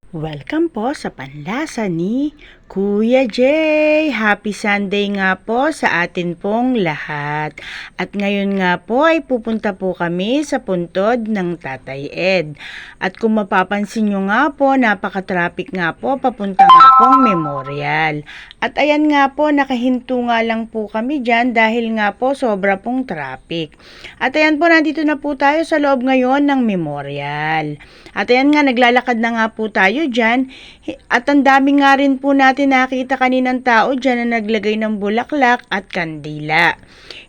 Welcome po sa Panlasa ni Kuya Jay. Happy Sunday nga po sa atin pong lahat. At ngayon nga po ay pupunta po kami sa puntod ng Tatay Ed. At kung mapapansin nyo nga po, napaka-traffic nga po papunta nga pong Memorial. At ayan nga po, nakahinto nga lang po kami dyan dahil nga po sobra pong traffic. At ayan po, nandito na po tayo sa loob ngayon ng Memorial. At ayan nga, naglalakad na nga po tayo dyan. At ang dami nga rin po natin nakita kaninang tao dyan na naglagay ng bulaklak at kandila.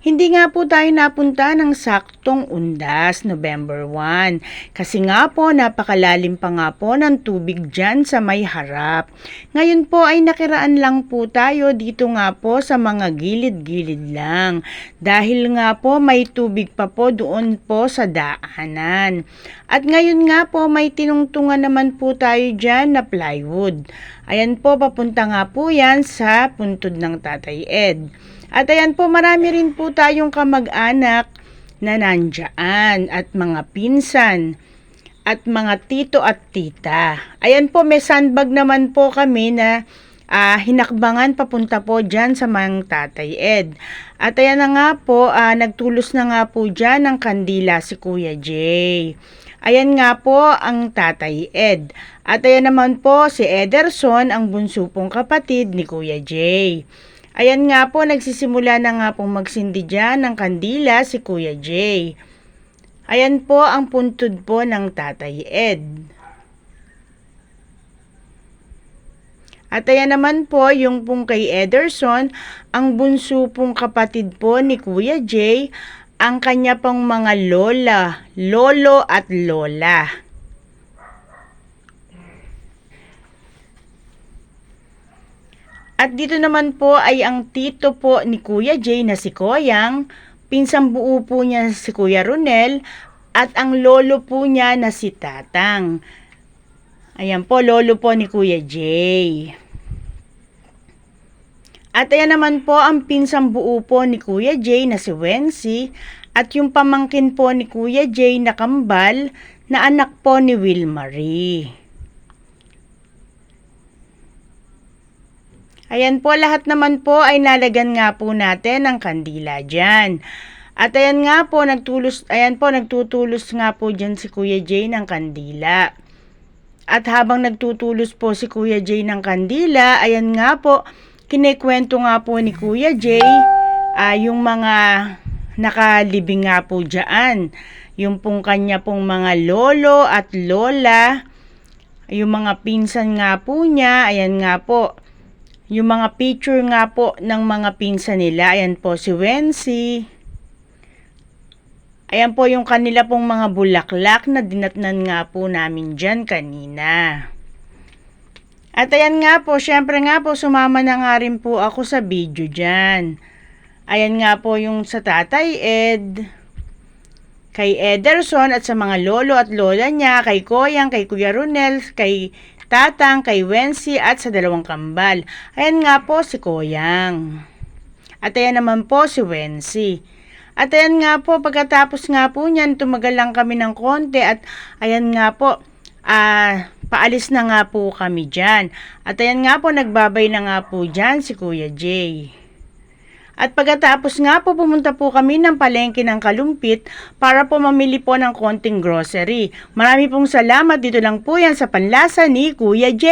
Hindi nga po tayo napunta ng saktong undas, November 1. Kasi nga po, napakalalim pa nga po ng tubig dyan sa may harap. Ngayon po ay nakiraan lang po tayo dito nga po sa mga gilid-gilid lang. Dahil nga po may tubig pa po doon po sa daanan. At ngayon nga po may tinungtungan naman po tayo dyan na plywood. Ayan po, papunta nga po yan sa puntod ng Tatay Ed. At ayan po, marami rin po tayong kamag-anak na nandyan at mga pinsan at mga tito at tita. Ayan po, may sandbag naman po kami na hinakbangan papunta po dyan sa mga Tatay Ed. At ayan na nga po, nagtulos na nga po dyan ng kandila si Kuya Jay. Ayan nga po ang Tatay Ed. At ayan naman po si Ederson, ang bunso pong kapatid ni Kuya Jay. Ayan nga po, nagsisimula na nga pong magsindi dyan ng kandila si Kuya Jay. Ayan po ang puntod po ng Tatay Ed. At ayan naman po yung pong kay Ederson, ang bunso pong kapatid po ni Kuya Jay, ang kanya pong mga lola, lolo at lola. At dito naman po ay ang tito po ni Kuya Jay na si Koyang, pinsang buo po niya si Kuya Ronel, at ang lolo po niya na si Tatang. Ayan po, lolo po ni Kuya Jay. At ayan naman po ang pinsang buo po ni Kuya Jay na si Wency, at yung pamangkin po ni Kuya Jay na kambal na anak po ni Wilmarie. Ayan po, lahat naman po ay nalagan nga po natin ng kandila dyan. At ayan nga po, nagtutulos nga po dyan si Kuya Jay ng kandila. At habang nagtutulos po si Kuya Jay ng kandila, ayan nga po, kinikwento nga po ni Kuya Jay yung mga nakalibing nga po dyan. Yung pong kanya pong mga lolo at lola, yung mga pinsan nga po niya, ayan nga po, yung mga picture nga po ng mga pinsan nila, ayan po si Wency. Ayan po yung kanila pong mga bulaklak na dinatnan nga po namin dyan kanina. At ayan nga po, syempre nga po, sumama na nga rin po ako sa video dyan. Ayan nga po yung sa Tatay Ed, kay Ederson at sa mga lolo at lola niya, kay Koyang, kay Kuya Ronel, kay Tatang, kay Wency at sa dalawang kambal. Ayan nga po si Koyang. At ayan naman po si Wency. At ayan nga po, pagkatapos nga po niyan, tumagal lang kami ng konti at ayan nga po, paalis na nga po kami dyan. At ayan nga po, nagbabay na nga po dyan si Kuya Jay. At pagkatapos nga po, pumunta po kami ng palengke ng Kalumpit para po mamili po ng konting grocery. Marami pong salamat, dito lang po yan sa Panlasa ni Kuya Jay.